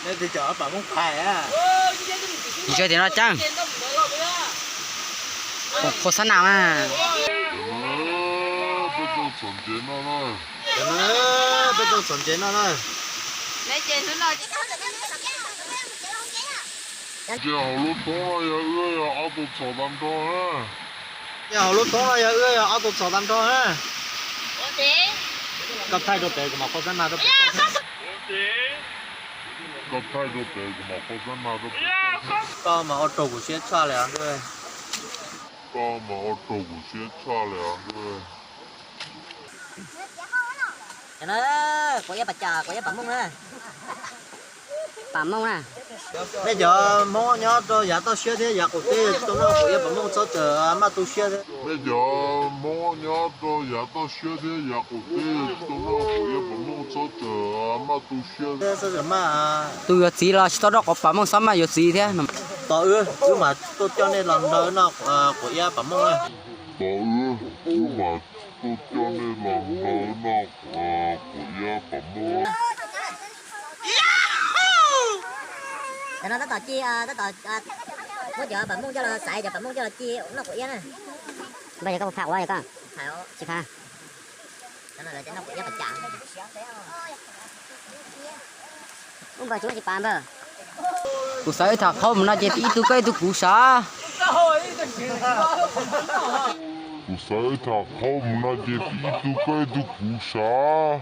Nên thì chở bà muốn phải á. Đi chơi thì nó chăng khổ sẵn nào à Bây giờ sẵn chế nó thôi. lấy trên xuống rồi 이제 얼룩통아야 아도 저담도 Giờ lúc đó là ơi auto chở đám cho ha. 어디 Cấp thay đồ bể của mà có dân nào đó. 껍타이도 빼고 막 고생나도 Có mà auto của xe cho lại ăn thôi. 까마 어떠고 시차래 그래 cho nó có giá bà trà có giá bà mông à bà mông à Bây giờ mua nhớ tôi giá tôi xe thế giá của tôi tôi nó của em muốn cho chờ mà tôi xe thế. bây giờ mua nhớ tôi giá tôi xe thế giá của tôi nó của em muốn cho chờ mà tôi xe Thế sao giờ mà tôi có gì là tao đó có bà mông sao mà có gì thế tao mà tôi cho nên lần đầu nó của em bà mua à. 나 nhưng mà tôi cho nên làm đó nó của em bà mua cho nó tao chia nó tao bữa giờ bạn muốn cho là xài giờ bạn muốn cho là chia nó của yên này bây giờ có một phạt quá vậy con phạt chỉ pha cho nó là cho nó của yên phải trả không phải chú chỉ bàn bơ cú sai thằng không nó chỉ ít tu cây tu cú sa cú sai thằng không nó chỉ ít tu cây tu cú sa